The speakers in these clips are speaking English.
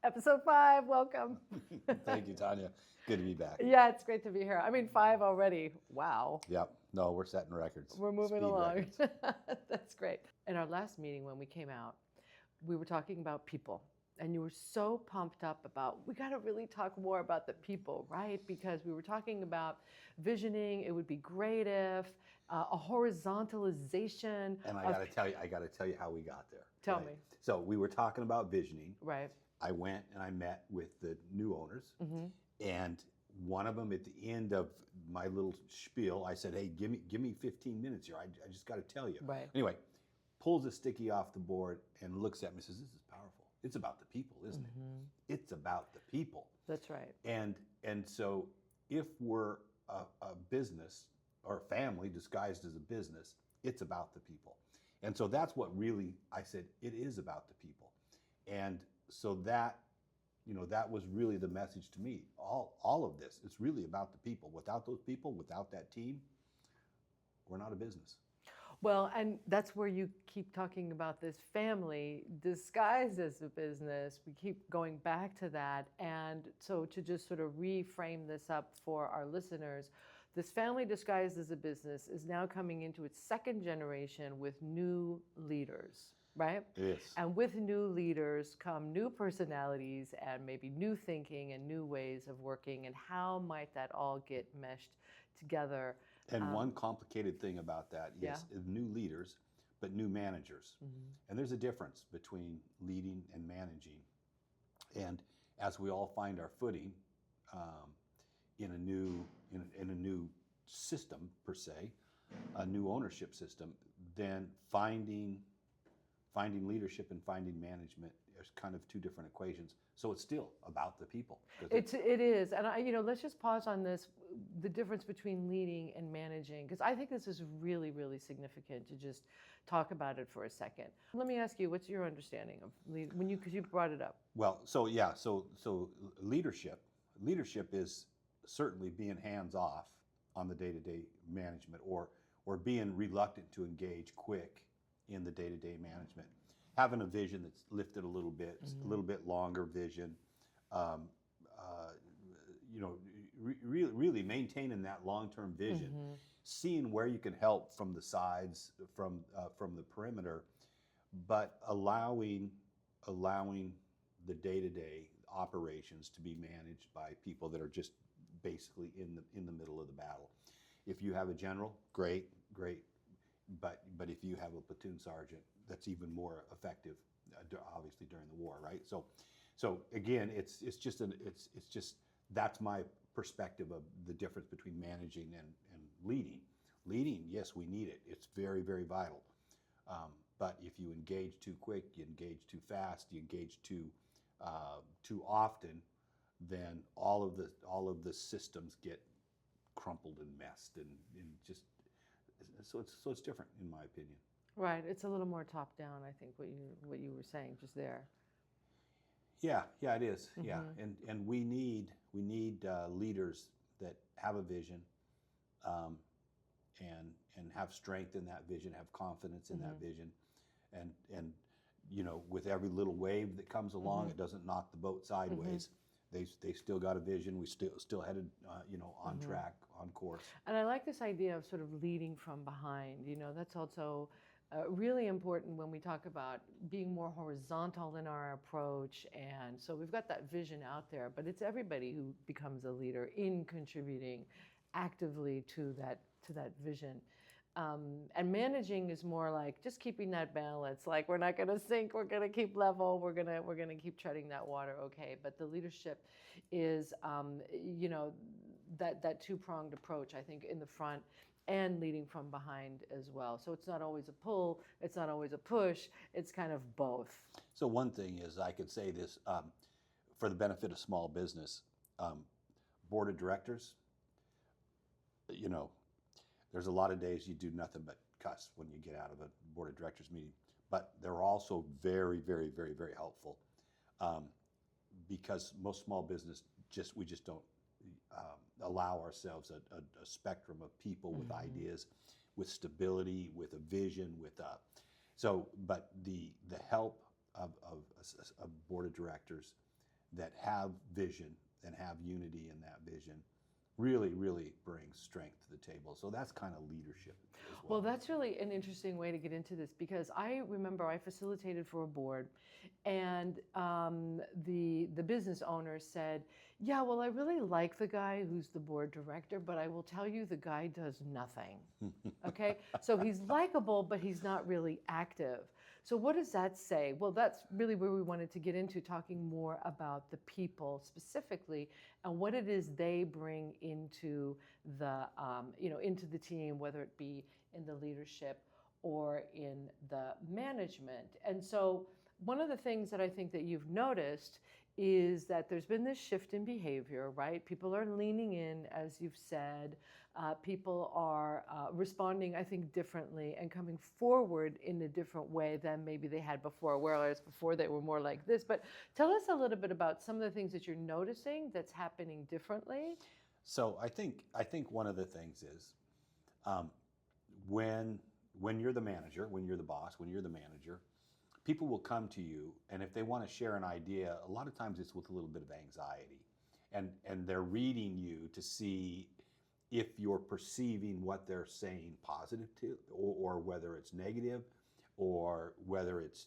Episode 5, welcome. Thank you, Tanya. Good to be back. Yeah, it's great to be here. I mean, 5 already. Wow. Yep. No, we're setting records. We're moving Speed along. records. That's great. In our last meeting when we came out, we were talking about people. And you were so pumped up about, we got to really talk more about the people, right? Because we were talking about visioning. It would be great if a horizontalization. And I got to tell you how we got there. Tell right? me. So we were talking about visioning. Right. I went and I met with the new owners, Mm-hmm. and one of them at the end of my little spiel, I said, "Hey, give me 15 minutes here. I just got to tell you." Right. Anyway, pulls a sticky off the board and looks at me and says, "This is powerful. It's about the people, isn't it? It's about the people." That's right. And so if we're a business or a family disguised as a business, it's about the people. And so that's what really I said, it is about the people. And so that, that was really the message to me. All of this, it's really about the people. Without those people, without that team, we're not a business. Well, and that's where you keep talking about this family disguised as a business. We keep going back to that. And so to just sort of reframe this up for our listeners, this family disguised as a business is now coming into its second generation with new leaders, right? Yes. And with new leaders come new personalities and maybe new thinking and new ways of working. And how might that all get meshed together? And one complicated thing about that is new leaders, but new managers. Mm-hmm. And there's a difference between leading and managing. And as we all find our footing in a new system per se, a new ownership system, then finding leadership and finding management is kind of two different equations. So it's still about the people. It is, and let's just pause on this, the difference between leading and managing, because I think this is really, really significant to just talk about it for a second. Let me ask you, what's your understanding of because you brought it up? Well, so leadership is certainly being hands off on the day-to-day management, or being reluctant to engage quick in the day-to-day management. Having a vision that's lifted a little bit, Mm-hmm. a little bit longer vision, really maintaining that long-term vision, Mm-hmm. seeing where you can help from the sides, from the perimeter, but allowing the day-to-day operations to be managed by people that are just basically in the middle of the battle. If you have a general, great, but if you have a platoon sergeant, that's even more effective, obviously during the war, right? So again, it's just that's my perspective of the difference between managing and leading. Leading, yes, we need it. It's very, very vital. But if you engage too quick, you engage too fast, you engage too often, then all of the systems get crumpled and messed, and just so it's different in my opinion. Right, it's a little more top down, I think, what you were saying just there. Yeah, it is. Mm-hmm. Yeah, and we need leaders that have a vision, and have strength in that vision, have confidence in that vision, and with every little wave that comes along, it doesn't knock the boat sideways. They still got a vision. We still headed on track, on course. And I like this idea of sort of leading from behind. That's also really important when we talk about being more horizontal in our approach. And so we've got that vision out there, but it's everybody who becomes a leader in contributing actively to that vision. And managing is more like just keeping that balance. Like, we're not going to sink, we're going to keep level, we're going to keep treading that water, okay. But the leadership is, that two-pronged approach, I think, in the front and leading from behind as well. So it's not always a pull, it's not always a push, it's kind of both. So one thing is, I could say this, for the benefit of small business, board of directors, there's a lot of days you do nothing but cuss when you get out of a board of directors meeting, but they're also very, very, very, very helpful, because most small business we just don't allow ourselves a spectrum of people with ideas, with stability, with a vision, but the help of a board of directors that have vision and have unity in that vision really, really brings strength to the table. So that's kind of leadership as well. Well, that's really an interesting way to get into this, because I remember I facilitated for a board, and the business owner said, "Yeah, well, I really like the guy who's the board director, but I will tell you, the guy does nothing." Okay, so he's likable, but he's not really active. So what does that say? Well, that's really where we wanted to get into, talking more about the people specifically and what it is they bring into the into the team, whether it be in the leadership or in the management. And so one of the things that I think that you've noticed is that there's been this shift in behavior, right? People are leaning in, as you've said. People are responding, I think, differently and coming forward in a different way than maybe they had before, whereas before they were more like this. But tell us a little bit about some of the things that you're noticing that's happening differently. So I think one of the things is when you're the manager, when you're the boss, when you're the manager, people will come to you, and if they want to share an idea, a lot of times it's with a little bit of anxiety, and they're reading you to see if you're perceiving what they're saying positive to, or whether it's negative, or whether it's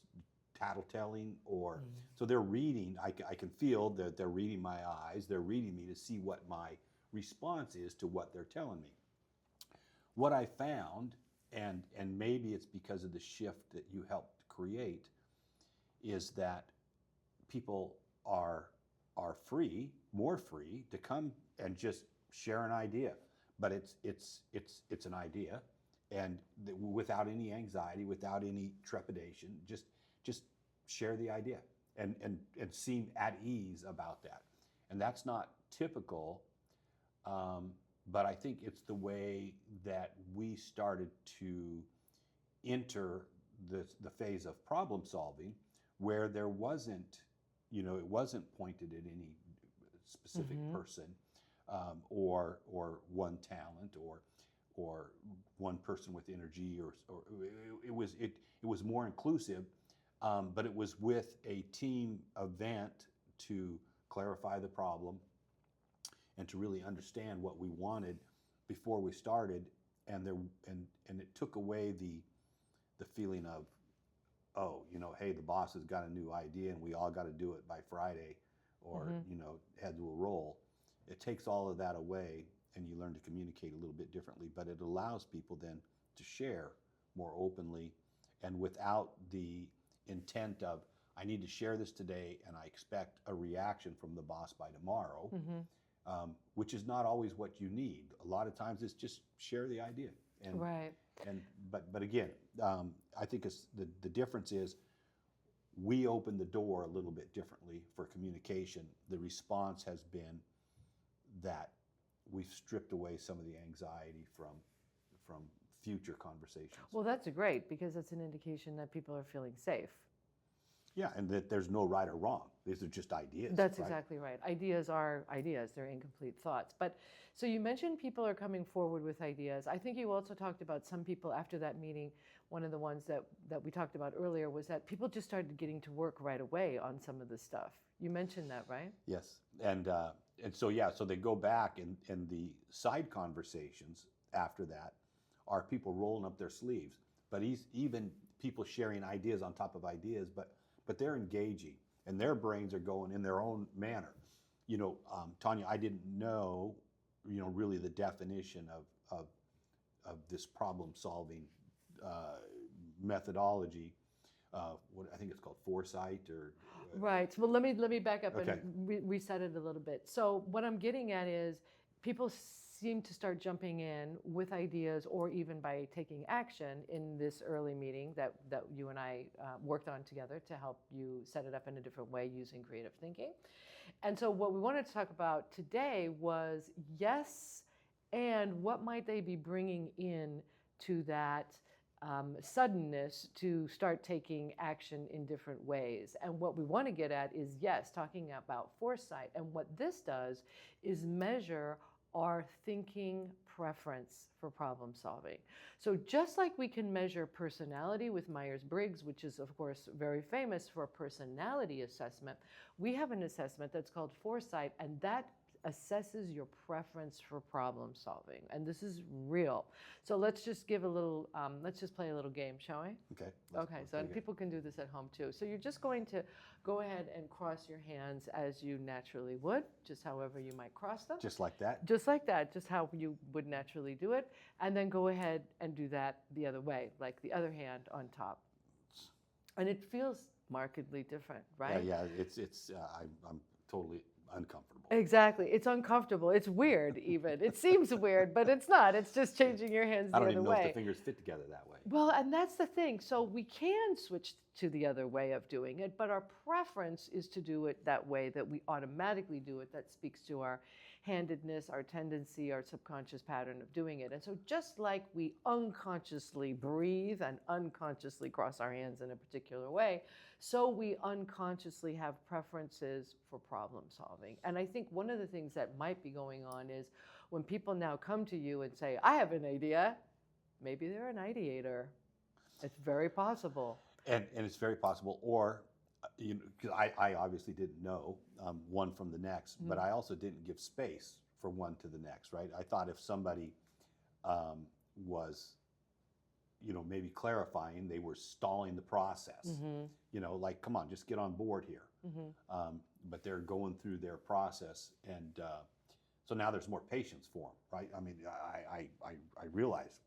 tattletelling, or so they're reading. I can feel that they're reading my eyes. They're reading me to see what my response is to what they're telling me. What I found, and maybe it's because of the shift that you helped create, is that people are free, more free to come and just share an idea. But it's an idea, and without any anxiety, without any trepidation, just share the idea and seem at ease about that. And that's not typical, but I think it's the way that we started to enter the phase of problem solving, where there wasn't, it wasn't pointed at any specific person, or one talent, or one person with energy, or it was more inclusive, but it was with a team event to clarify the problem and to really understand what we wanted before we started, and it took away the feeling of, oh, hey, the boss has got a new idea and we all got to do it by Friday, or heads will roll. It takes all of that away, and you learn to communicate a little bit differently, but it allows people then to share more openly and without the intent of, I need to share this today and I expect a reaction from the boss by tomorrow, which is not always what you need. A lot of times it's just share the idea. And, right. But again, I think it's the difference is we open the door a little bit differently for communication. The response has been that we've stripped away some of the anxiety from future conversations. Well, that's great, because it's an indication that people are feeling safe. Yeah, and that there's no right or wrong. These are just ideas. That's right? exactly right. Ideas are ideas. They're incomplete thoughts. But so you mentioned people are coming forward with ideas. I think you also talked about some people after that meeting. One of the ones that we talked about earlier was that people just started getting to work right away on some of the stuff. You mentioned that, right? Yes, and so they go back, and the side conversations after that are people rolling up their sleeves, but even people sharing ideas on top of ideas, but they're engaging, and their brains are going in their own manner. Tanya, I didn't know, really the definition of this problem solving methodology. What I think it's called Foursight, or right. Well, let me back up Okay. and reset it a little bit. So what I'm getting at is people seem to start jumping in with ideas, or even by taking action in this early meeting that you and I worked on together to help you set it up in a different way using creative thinking. And so what we wanted to talk about today was, yes, and what might they be bringing in to that suddenness to start taking action in different ways. And what we want to get at is, yes, talking about foresight. And what this does is measure our thinking preference for problem solving. So just like we can measure personality with Myers-Briggs, which is of course very famous for personality assessment, we have an assessment that's called Foursight, and that assesses your preference for problem solving. And this is real. So let's just give a little, let's just play a little game, shall we? Okay. Okay, so and people can do this at home too. So you're just going to go ahead and cross your hands as you naturally would, just however you might cross them. Just like that? Just like that, just how you would naturally do it. And then go ahead and do that the other way, like the other hand on top. And it feels markedly different, right? Yeah, I'm totally uncomfortable. Exactly. It's uncomfortable. It's weird even. It seems weird, but it's not. It's just changing your hands the other way. I don't even know if the fingers fit together that way. Well, and that's the thing. So we can switch to the other way of doing it, but our preference is to do it that way that we automatically do it. That speaks to our handedness, our tendency, our subconscious pattern of doing it. And so just like we unconsciously breathe and unconsciously cross our hands in a particular way, so we unconsciously have preferences for problem solving. And I think one of the things that might be going on is when people now come to you and say, I have an idea, maybe they're an ideator. It's very possible. And it's very possible, or you know, 'cause I obviously didn't know one from the next, but I also didn't give space for one to the next, right? I thought if somebody was, you know, maybe clarifying, they were stalling the process. You know, like, come on, just get on board here. But they're going through their process, and so now there's more patience for them, right? I mean, I realize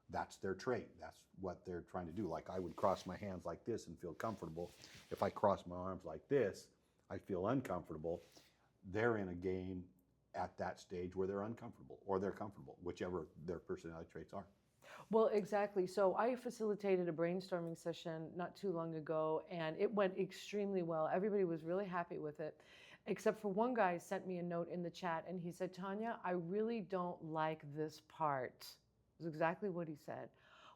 that's their trait. That's what they're trying to do. Like I would cross my hands like this and feel comfortable. If I cross my arms like this, I feel uncomfortable. They're in a game at that stage where they're uncomfortable or they're comfortable, whichever their personality traits are. Well, exactly. So I facilitated a brainstorming session not too long ago, and it went extremely well. Everybody was really happy with it, except for one guy sent me a note in the chat, and he said, Tanya, I really don't like this part. Is exactly what he said.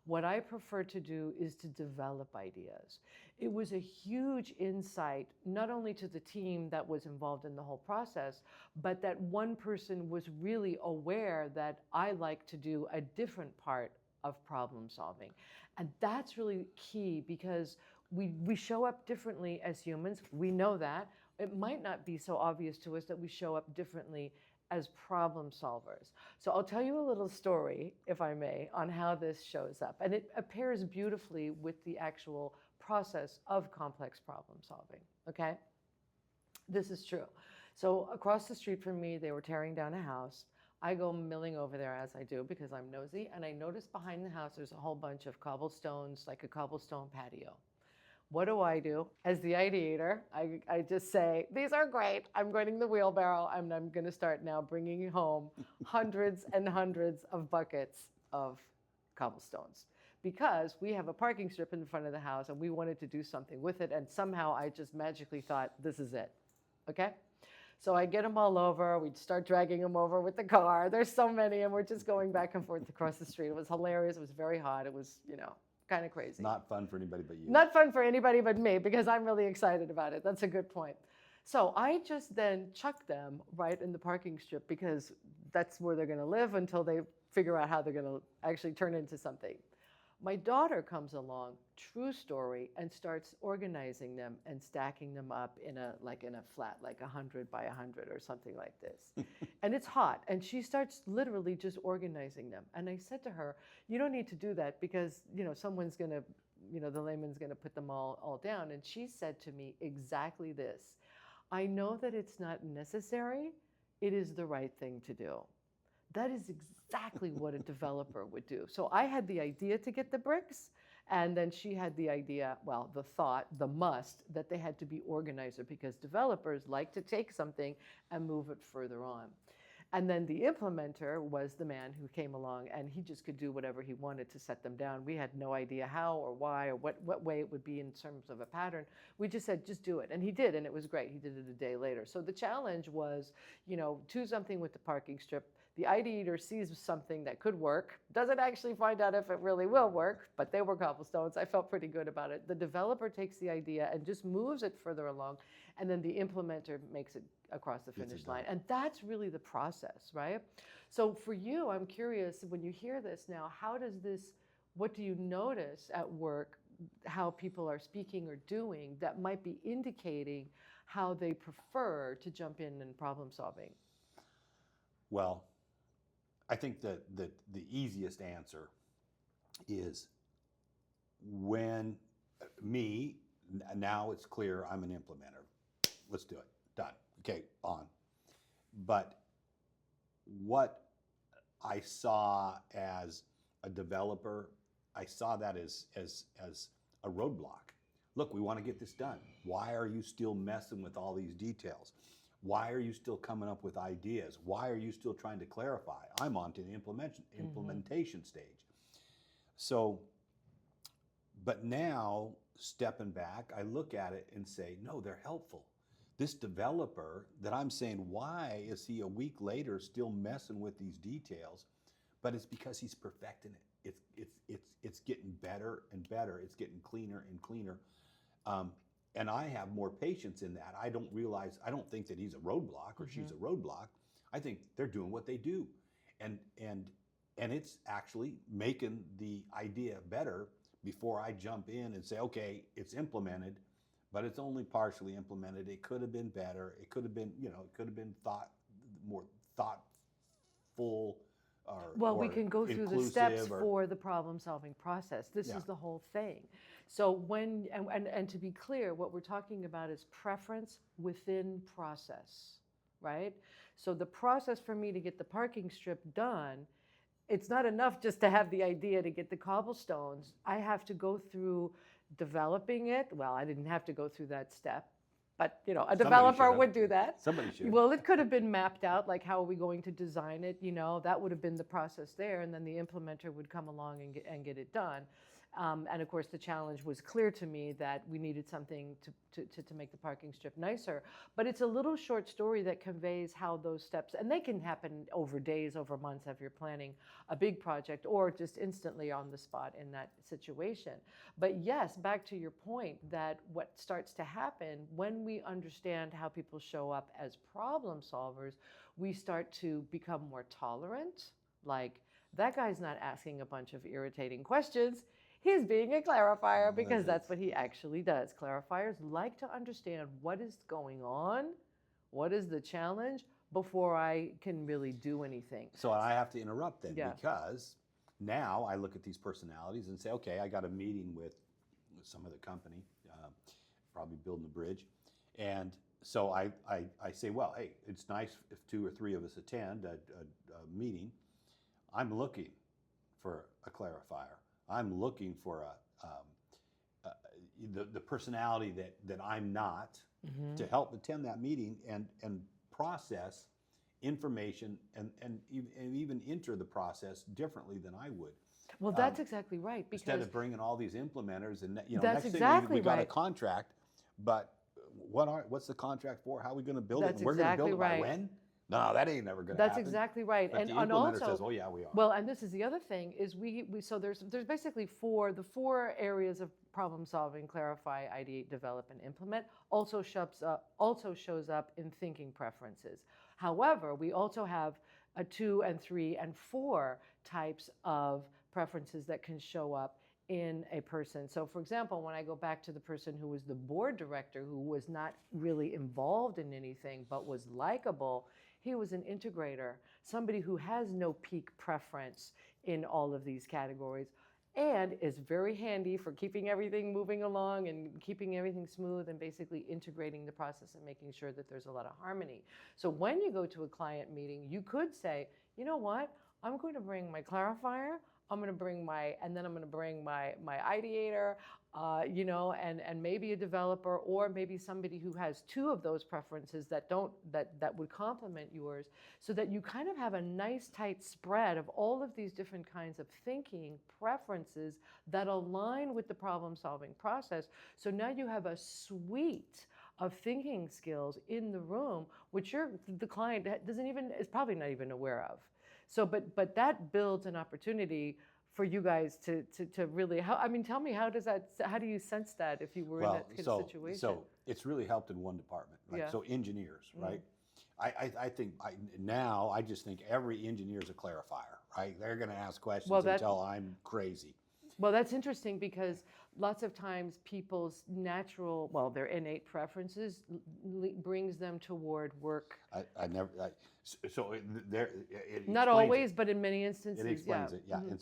What I prefer to do is to develop ideas. It was a huge insight, not only to the team that was involved in the whole process, but that one person was really aware that I like to do a different part of problem solving. And that's really key because we show up differently as humans. We know that. It might not be so obvious to us that we show up differently as problem solvers. So I'll tell you a little story, if I may, on how this shows up. And it pairs beautifully with the actual process of complex problem solving, okay? This is true. So across the street from me, they were tearing down a house. I go milling over there as I do because I'm nosy, and I notice behind the house there's a whole bunch of cobblestones, like a cobblestone patio. What do? As the ideator, I just say, these are great. I'm getting the wheelbarrow, and I'm going to start now bringing home hundreds and hundreds of buckets of cobblestones. Because we have a parking strip in front of the house, and we wanted to do something with it, and somehow I just magically thought, this is it, okay? So I get them all over. We'd start dragging them over with the car. There's so many, and we're just going back and forth across the street. It was hilarious. It was very hot. It was, you know, kind of crazy. Not fun for anybody but you. Not fun for anybody but me, because I'm really excited about it. That's a good point. So I just then chuck them right in the parking strip because that's where they're going to live until they figure out how they're going to actually turn into something. My daughter comes along, true story, and starts organizing them and stacking them up in a flat, like 100 by 100 or something like this. And it's hot, and she starts literally just organizing them. And I said to her, you don't need to do that because, you know, someone's going to, you know, the layman's going to put them all down. And she said to me exactly this: I know that it's not necessary. It is the right thing to do. That is exactly what a developer would do. So I had the idea to get the bricks, and then she had the idea, well, the thought, the must, that they had to be organizer because developers like to take something and move it further on. And then the implementer was the man who came along, and he just could do whatever he wanted to set them down. We had no idea how or why or what way it would be in terms of a pattern. We just said, just do it. And he did, and it was great. He did it a day later. So the challenge was, you know, do something with the parking strip. The ideator sees something that could work, doesn't actually find out if it really will work, but they were cobblestones. I felt pretty good about it. The developer takes the idea and just moves it further along, and then the implementer makes it across the finish line. And that's really the process, right? So for you, I'm curious, when you hear this now, what do you notice at work, how people are speaking or doing that might be indicating how they prefer to jump in problem solving? Well, I think that the easiest answer is when now it's clear I'm an implementer. Let's do it. Done. Okay, on. But what I saw as a developer, I saw that as a roadblock. Look, we want to get this done. Why are you still messing with all these details? Why are you still coming up with ideas? Why are you still trying to clarify? I'm on to the implementation stage. So, but now, stepping back, I look at it and say, no, they're helpful. This developer that I'm saying, why is he a week later still messing with these details? But it's because he's perfecting it. It's getting better and better. It's getting cleaner and cleaner. And I have more patience in that. I don't think that he's a roadblock or she's a roadblock. I think they're doing what they do. And it's actually making the idea better before I jump in and say, okay, it's implemented, but it's only partially implemented. It could have been better. It could have been, it could have been more thoughtful. Well, we can go through the steps for the problem-solving process. This is the whole thing. So and to be clear, what we're talking about is preference within process, right? So the process for me to get the parking strip done, it's not enough just to have the idea to get the cobblestones. I have to go through developing it. Well, I didn't have to go through that step, but a developer would do that. Somebody should. Well, it could have been mapped out, like how are we going to design it? That would have been the process there, and then the implementer would come along and get it done. And of course, the challenge was clear to me that we needed something to make the parking strip nicer. But it's a little short story that conveys how those steps, and they can happen over days, over months if you're planning a big project, or just instantly on the spot in that situation. But yes, back to your point that what starts to happen when we understand how people show up as problem solvers, we start to become more tolerant. Like, that guy's not asking a bunch of irritating questions. He's being a clarifier because that's what he actually does. Clarifiers like to understand what is going on, what is the challenge, before I can really do anything. So I have to interrupt then, because now I look at these personalities and say, okay, I got a meeting with some of the company, probably building a bridge. And so I say, well, hey, it's nice if 2 or 3 of us attend a meeting. I'm looking for a clarifier. I'm looking for the personality that I'm not to help attend that meeting and process information and even enter the process differently than I would. Well, that's exactly right. Because instead of bringing all these implementers and that's next exactly thing we got right. a contract, but what's the contract for? How are we going to build That's it? We're going to build it exactly by right. when? No, that ain't never going to happen. That's exactly right. But And the implementer also says, oh yeah, we are. Well, and this is the other thing is we so there's basically the four areas of problem solving: clarify, ideate, develop, and implement. Also shows up in thinking preferences. However, we also have a 2 and 3 and 4 types of preferences that can show up in a person. So for example, when I go back to the person who was the board director, who was not really involved in anything but was likable, he was an integrator, somebody who has no peak preference in all of these categories and is very handy for keeping everything moving along and keeping everything smooth and basically integrating the process and making sure that there's a lot of harmony. So when you go to a client meeting, you could say, you know what, I'm going to bring my clarifier, I'm going to bring my ideator, and maybe a developer, or maybe somebody who has 2 of those preferences that would complement yours, so that you kind of have a nice tight spread of all of these different kinds of thinking preferences that align with the problem-solving process. So now you have a suite of thinking skills in the room, which the client is probably not even aware of. So, but that builds an opportunity for you guys to really, tell me, how do you sense that if you were in that kind of situation? So it's really helped in one department, like, Yeah. so engineers, right? Now I just think every engineer is a clarifier, right? They're going to ask questions until I'm crazy. Well, that's interesting because lots of times people's their innate preferences brings them toward work. Not always, but in many instances, it explains it, yeah. Mm-hmm. And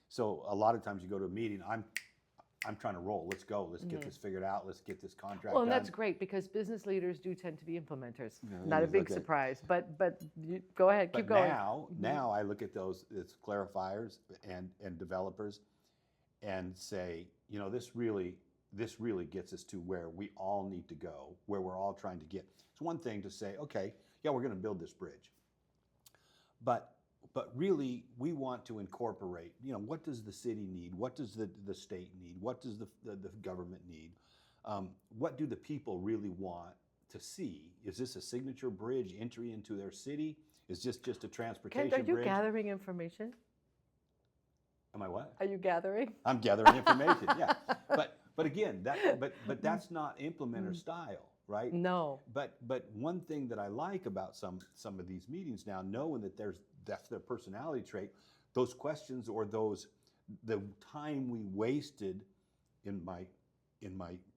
so a lot of times you go to a meeting, I'm trying to roll. Let's go. Let's get this figured out. Let's get this contract Well, and done. that's great because business leaders do tend to be implementers. Not a big surprise, but go ahead, keep going. Now I look at those as clarifiers and developers and say, this really gets us to where we all need to go, where we're all trying to get. It's one thing to say, okay, yeah, we're going to build this bridge, but really we want to incorporate, what does the city need? What does the state need? What does the government need? What do the people really want to see? Is this a signature bridge entry into their city? Is this just a transportation Kent, are you bridge? gathering information? Am I what? Are you gathering? I'm gathering information, yeah. But again, but that's not implementer style, right? No. But one thing that I like about some of these meetings now, knowing that that's their personality trait, those questions or the time we wasted in my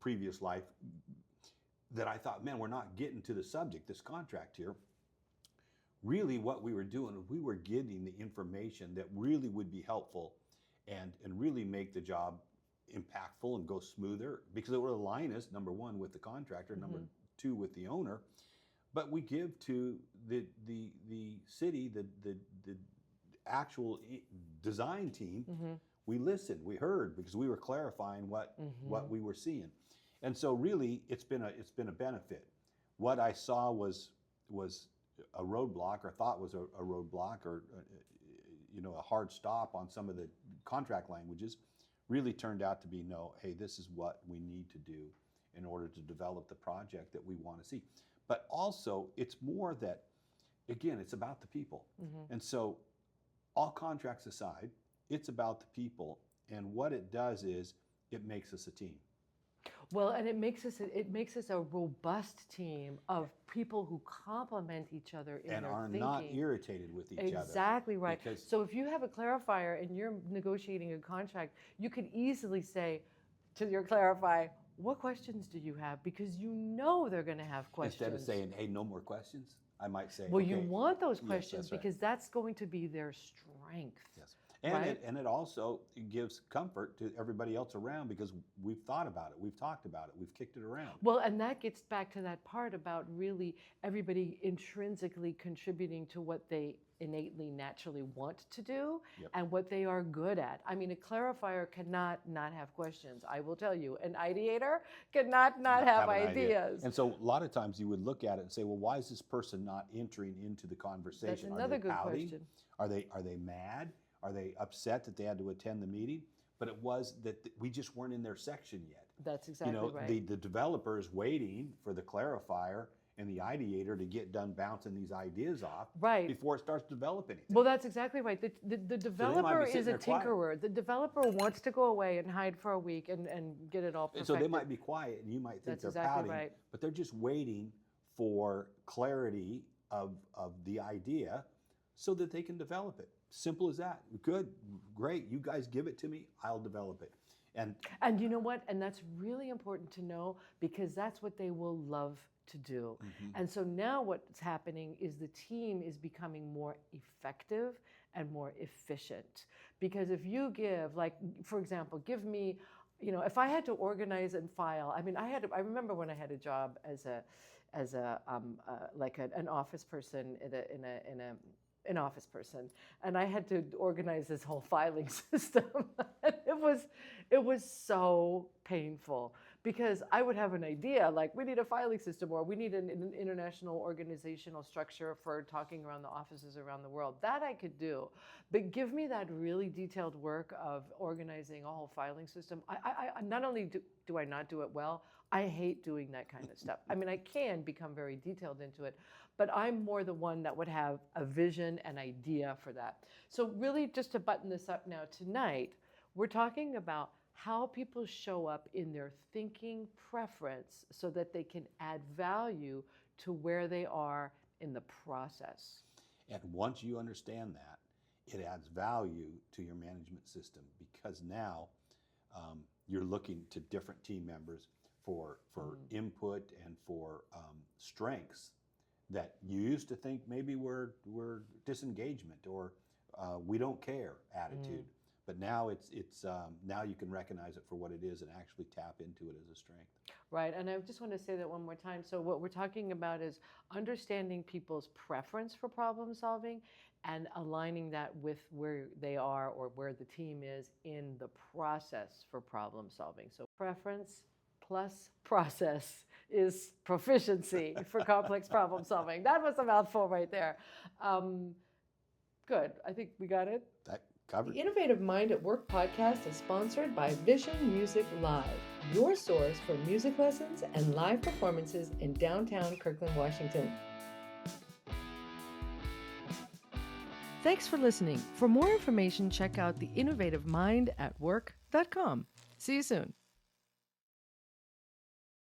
previous life, that I thought, man, we're not getting to the subject, this contract here. Really what we were doing, we were getting the information that really would be helpful and really make the job impactful and go smoother, because it would align us, number one, with the contractor, number two, with the owner. But we give to the city, the actual design team, we listened, we heard, because we were clarifying what we were seeing. And so really it's been a benefit. What I saw was a roadblock, or thought was a roadblock, or a hard stop on some of the contract languages, really turned out to be, no, hey, this is what we need to do in order to develop the project that we want to see. But also, it's more that, again, it's about the people. And so, all contracts aside, it's about the people, and what it does is it makes us a team. Well, and it makes us a robust team of people who complement each other in and their are thinking. Not irritated with each other. Exactly right. Because so if you have a clarifier and you're negotiating a contract, you could easily say to your clarifier, what questions do you have? Because they're going to have questions. Instead of saying, hey, no more questions, I might say, well, okay, you want those questions, yes, that's because that's going to be their strength. Yes. And, right? it also gives comfort to everybody else around, because we've thought about it, we've talked about it, we've kicked it around. Well, and that gets back to that part about really everybody intrinsically contributing to what they innately, naturally want to do, and what they are good at. I mean, a clarifier cannot not have questions. I will tell you, an ideator cannot not have ideas. And so a lot of times you would look at it and say, well, why is this person not entering into the conversation? That's another good question. Are they mad? Are they upset that they had to attend the meeting? But it was that we just weren't in their section yet. That's exactly right. The developer is waiting for the clarifier and the ideator to get done bouncing these ideas off before it starts developing anything. Well, that's exactly right. The developer is a tinkerer. The developer wants to go away and hide for a week and get it all perfected. And so they might be quiet, and you might think they're pouting, but they're just waiting for clarity of the idea so that they can develop it. Simple as that. Good, great. You guys give it to me, I'll develop it. And you know what? And that's really important to know, because that's what they will love to do. And so now what's happening is the team is becoming more effective and more efficient. Because if you give, like, for example, give me, if I had to organize and file, I remember when I had a job as an office person an office person, and I had to organize this whole filing system. It was so painful, because I would have an idea like we need a filing system or we need an international organizational structure for talking around the offices around the world. That I could do. But give me that really detailed work of organizing a whole filing system. I not only do I not do it well, I hate doing that kind of stuff. I mean, I can become very detailed into it, but I'm more the one that would have a vision and idea for that. So really, just to button this up now tonight, we're talking about how people show up in their thinking preference so that they can add value to where they are in the process. And once you understand that, it adds value to your management system, because now you're looking to different team members for input and for strengths that you used to think maybe were disengagement or we don't care attitude. But now it's now you can recognize it for what it is and actually tap into it as a strength. Right, and I just want to say that one more time. So what we're talking about is understanding people's preference for problem solving and aligning that with where they are or where the team is in the process for problem solving. So preference plus process is proficiency for complex problem solving. That was a mouthful right there. Good, I think we got it. That covered. The Innovative Mind at Work podcast is sponsored by Vision Music Live, your source for music lessons and live performances in downtown Kirkland, Washington. Thanks for listening. For more information, check out the innovativemindAtWork.com. See you soon.